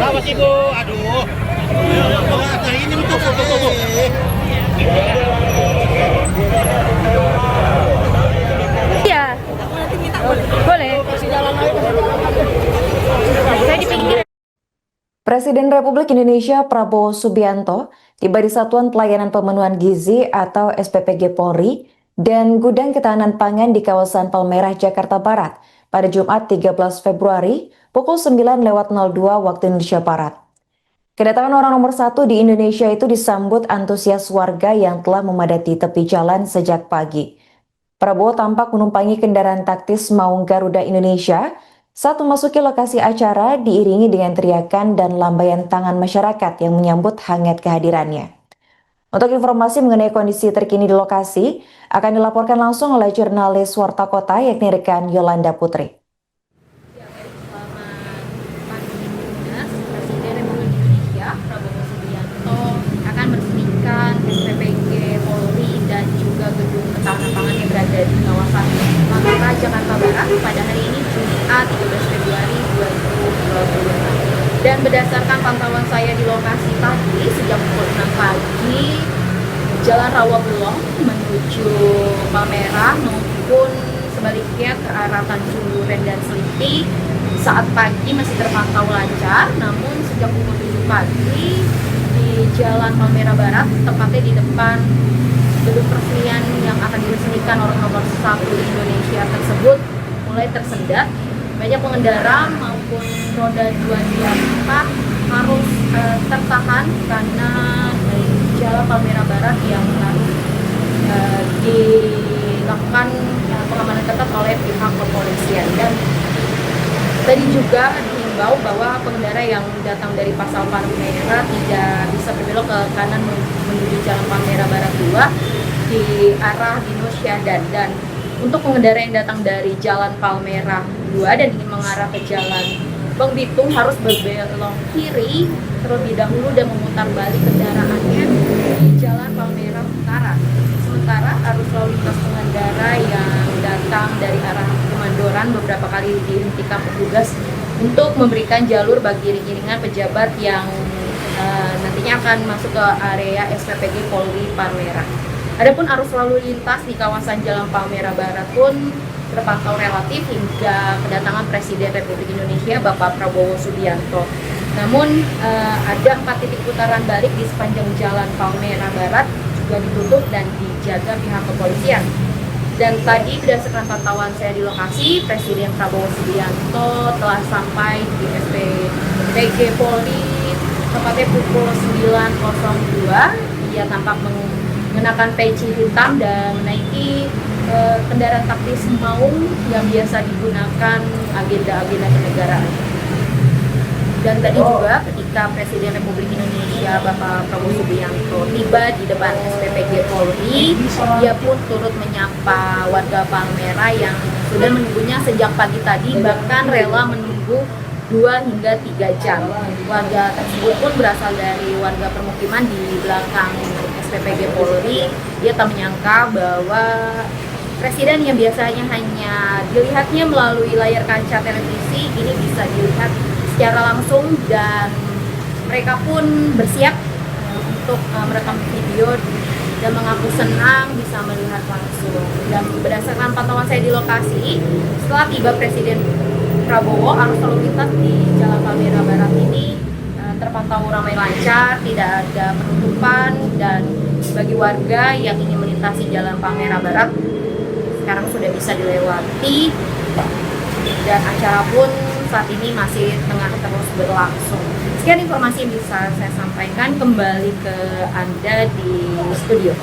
Awas Ibu, aduh. Nah, ini untuk Iya. Boleh. Saya di pinggir. Presiden Republik Indonesia Prabowo Subianto tiba di Satuan Pelayanan Pemenuhan Gizi atau SPPG Polri dan Gudang Ketahanan Pangan di kawasan Palmerah, Jakarta Barat pada Jumat 13 Februari pukul 9:02 waktu Indonesia Barat. Kedatangan orang nomor satu di Indonesia itu disambut antusias warga yang telah memadati tepi jalan sejak pagi. Prabowo tampak menumpangi kendaraan taktis Maung Garuda Indonesia saat memasuki lokasi acara diiringi dengan teriakan dan lambaian tangan masyarakat yang menyambut hangat kehadirannya. Untuk informasi mengenai kondisi terkini di lokasi, akan dilaporkan langsung oleh jurnalis Warta Kota yakni rekan Yolanda Putri. Presiden Republik Indonesia Prabowo Subianto akan meresmikan SPPG Polri dan juga gedung ketahanan pangan yang berada di kawasan Palmerah, Jakarta Barat pada hari ini Jumat 13 Februari 2024. Dan berdasarkan pantauan saya di lokasi tadi sejak pukul 6 pagi, Jalan Rawabelong menuju Palmerah maupun sebaliknya ke arah Tanjung Duren dan Selipi saat pagi masih terpantau lancar, namun sejak pukul 7 pagi di Jalan Palmerah Barat, tepatnya di depan gedung peresmian yang akan diresmikan orang nomor 1 di Indonesia tersebut mulai tersendat. Banyak pengendara maupun roda 2 hingga 4 harus tertahan karena Jalan Palmerah Barat yang harus dilakukan pengamanan ketat oleh pihak kepolisian. Dan tadi juga dihimbau bahwa pengendara yang datang dari Pasar Palmerah tidak bisa berbelok ke kanan menuju Jalan Palmerah Barat 2 di arah Dino Syahdan. Dan untuk pengendara yang datang dari Jalan Palmerah 2 dan ingin mengarah ke Jalan Bang Bitung harus berbelok kiri terlebih dahulu dan memutar balik kendaraannya di Jalan Palmerah Utara. Sementara arus lalu lintas pengendara yang datang dari arah Kemandoran beberapa kali dihentikan petugas untuk memberikan jalur bagi iring-iringan pejabat yang nantinya akan masuk ke area SPPG Polri Palmerah. Adapun arus lalu lintas di kawasan Jalan Palmerah Barat pun terpantau relatif hingga kedatangan Presiden Republik Indonesia Bapak Prabowo Subianto. Namun ada 4 titik putaran balik di sepanjang Jalan Palmerah Barat juga ditutup dan dijaga pihak kepolisian. Dan tadi berdasarkan pantauan saya di lokasi, Presiden Prabowo Subianto telah sampai di SPPG Polri tepatnya pukul 9.02. Ia tampak mengenakan peci hitam dan menaiki kendaraan taktis Maung yang biasa digunakan agenda-agenda kenegaraan. Dan tadi juga ketika Presiden Republik Indonesia Bapak Prabowo Subianto tiba di depan SPPG Polri, ia pun turut menyapa warga Palmerah yang sudah menunggunya sejak pagi tadi, bahkan rela menunggu 2 hingga 3 jam. Warga tersebut pun berasal dari warga permukiman di belakang SPPG Polri. Dia tak menyangka bahwa Presiden yang biasanya hanya dilihatnya melalui layar kaca televisi, ini bisa dilihat secara langsung dan mereka pun bersiap untuk merekam video dan mengaku senang bisa melihat langsung. Dan berdasarkan pantauan saya di lokasi, setelah tiba Presiden Prabowo, arus lalu lintas di Jalan Palmerah Barat ini terpantau ramai lancar, tidak ada penutupan, dan bagi warga yang ingin melintasi Jalan Palmerah Barat sekarang sudah bisa dilewati, dan acara pun saat ini masih tengah terus berlangsung. Sekian informasi yang bisa saya sampaikan, kembali ke Anda di studio.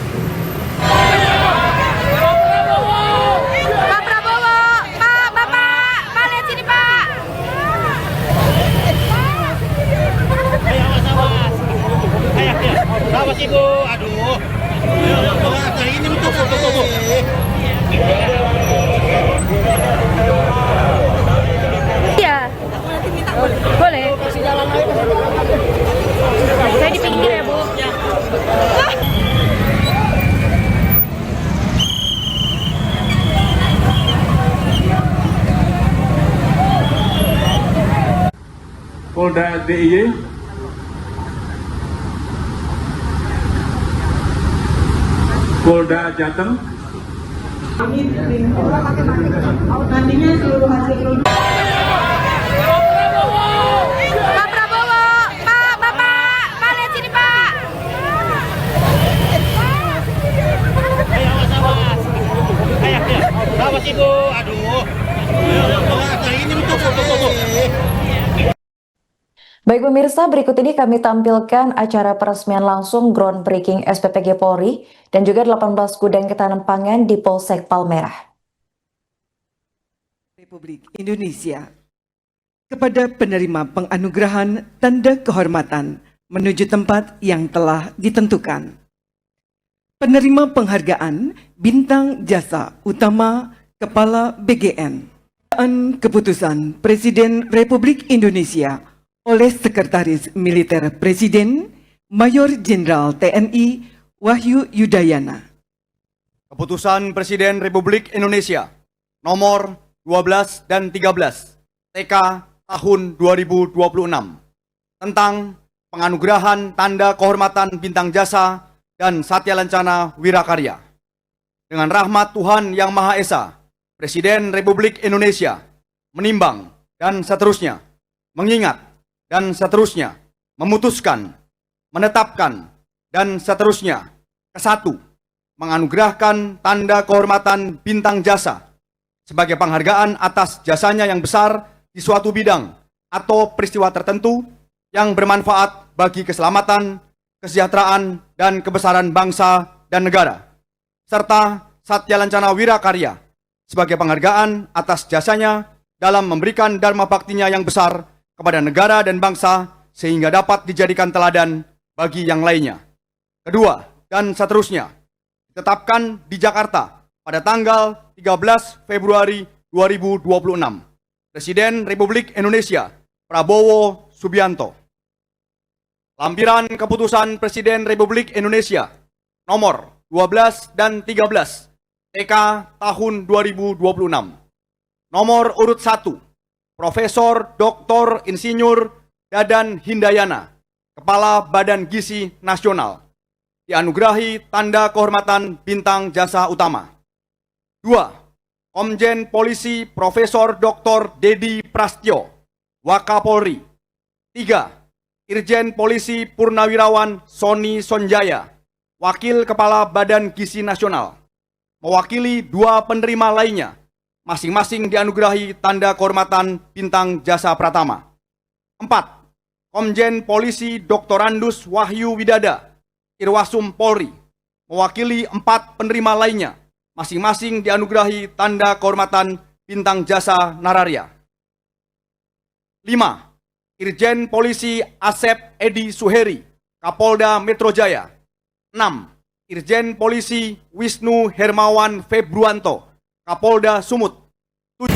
Pak Prabowo, Pak, Bapak, Pak lihat sini Pak. awas Ibu, aduh. Nah, ini untuk Iya. Boleh. Saya di pinggir ya, Bu. Polda DIY, Polda Jateng, Pak Prabowo, Pak, Bapak, Pak lihat sini Pak. Awas ibu, aduh. Ini betul. Baik pemirsa, berikut ini kami tampilkan acara peresmian langsung groundbreaking SPPG Polri dan juga 18 gudang ketahanan pangan di Polsek Palmerah. Republik Indonesia kepada penerima penganugerahan tanda kehormatan menuju tempat yang telah ditentukan. Penerima penghargaan Bintang Jasa Utama Kepala BGN. Keputusan Presiden Republik Indonesia oleh Sekretaris Militer Presiden Mayor Jenderal TNI Wahyu Yudayana. Keputusan Presiden Republik Indonesia nomor 12 dan 13 TK tahun 2026 tentang penganugerahan tanda kehormatan Bintang Jasa dan Satya Lancana Wirakarya. Dengan rahmat Tuhan Yang Maha Esa, Presiden Republik Indonesia menimbang dan seterusnya, mengingat dan seterusnya, memutuskan, menetapkan, dan seterusnya. Kesatu, menganugerahkan tanda kehormatan Bintang Jasa sebagai penghargaan atas jasanya yang besar di suatu bidang atau peristiwa tertentu yang bermanfaat bagi keselamatan, kesejahteraan, dan kebesaran bangsa dan negara. Serta Satya Lancana Wirakarya sebagai penghargaan atas jasanya dalam memberikan dharma baktinya yang besar kepada negara dan bangsa sehingga dapat dijadikan teladan bagi yang lainnya. Kedua, dan seterusnya, ditetapkan di Jakarta pada tanggal 13 Februari 2026. Presiden Republik Indonesia Prabowo Subianto. Lampiran Keputusan Presiden Republik Indonesia nomor 12 dan 13 TK tahun 2026. Nomor urut 1, Profesor Dr. Insinyur Dadan Hindayana, Kepala Badan Gizi Nasional, dianugerahi tanda kehormatan Bintang Jasa Utama. 2. Komjen Polisi Profesor Dr. Dedi Prastyo, Wakapolri. 3. Irjen Polisi Purnawirawan Sony Sonjaya, Wakil Kepala Badan Gizi Nasional, mewakili 2 penerima lainnya, masing-masing dianugerahi tanda kehormatan Bintang Jasa Pratama. 4. Komjen Polisi Dr. Andus Wahyu Widada, Irwasum Polri, mewakili 4 penerima lainnya, masing-masing dianugerahi tanda kehormatan Bintang Jasa Nararya. 5. Irjen Polisi Asep Edi Suheri, Kapolda Metro Jaya. 6. Irjen Polisi Wisnu Hermawan Februanto, Kapolda Sumut. 7.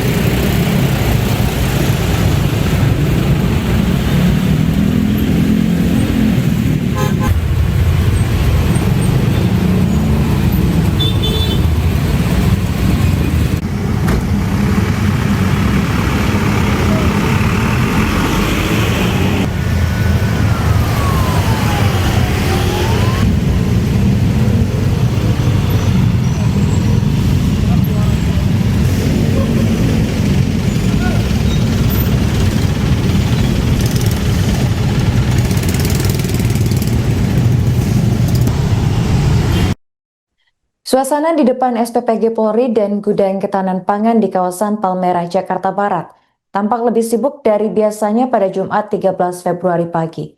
Suasana di depan SPPG Polri dan gudang ketahanan pangan di kawasan Palmerah, Jakarta Barat tampak lebih sibuk dari biasanya pada Jumat 13 Februari pagi.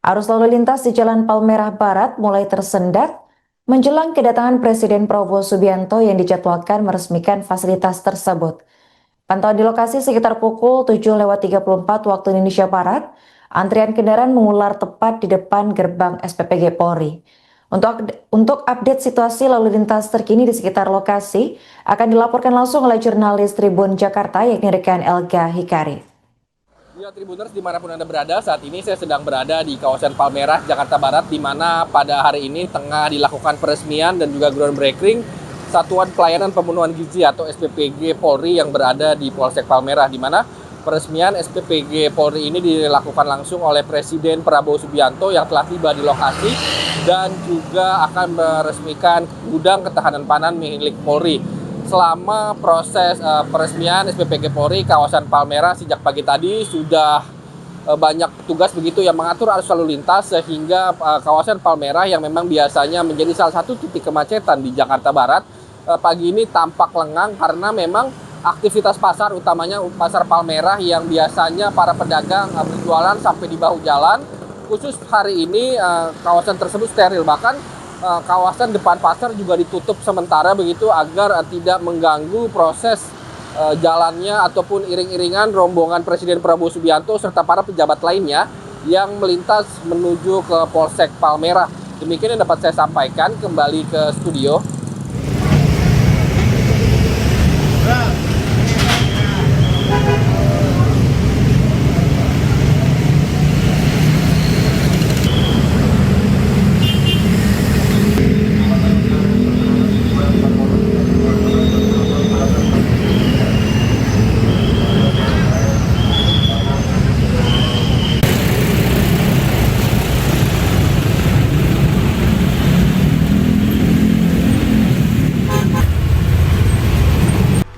Arus lalu lintas di Jalan Palmerah Barat mulai tersendat menjelang kedatangan Presiden Prabowo Subianto yang dijadwalkan meresmikan fasilitas tersebut. Pantauan di lokasi sekitar pukul 7.34 waktu Indonesia Barat, antrian kendaraan mengular tepat di depan gerbang SPPG Polri. Untuk update situasi lalu lintas terkini di sekitar lokasi akan dilaporkan langsung oleh jurnalis Tribun Jakarta yakni rekan Elga Hikari. Ya, Tribuners dimanapun Anda berada, saat ini saya sedang berada di kawasan Palmerah, Jakarta Barat, di mana pada hari ini tengah dilakukan peresmian dan juga groundbreaking Satuan Pelayanan Pemenuhan Gizi atau SPPG Polri yang berada di Polsek Palmerah, di mana Peresmian SPPG Polri ini dilakukan langsung oleh Presiden Prabowo Subianto yang telah tiba di lokasi dan juga akan meresmikan gudang ketahanan pangan milik Polri. Selama proses peresmian SPPG Polri kawasan Palmerah sejak pagi tadi sudah banyak petugas begitu yang mengatur arus lalu lintas sehingga kawasan Palmerah yang memang biasanya menjadi salah satu titik kemacetan di Jakarta Barat pagi ini tampak lengang karena memang aktivitas pasar, utamanya pasar Palmerah yang biasanya para pedagang berjualan sampai di bahu jalan. Khusus hari ini kawasan tersebut steril, bahkan kawasan depan pasar juga ditutup sementara begitu agar tidak mengganggu proses jalannya ataupun iring-iringan rombongan Presiden Prabowo Subianto serta para pejabat lainnya yang melintas menuju ke Polsek Palmerah. Demikian yang dapat saya sampaikan. Kembali ke studio.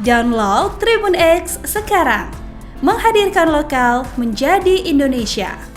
Download Tribun X sekarang, menghadirkan lokal menjadi Indonesia.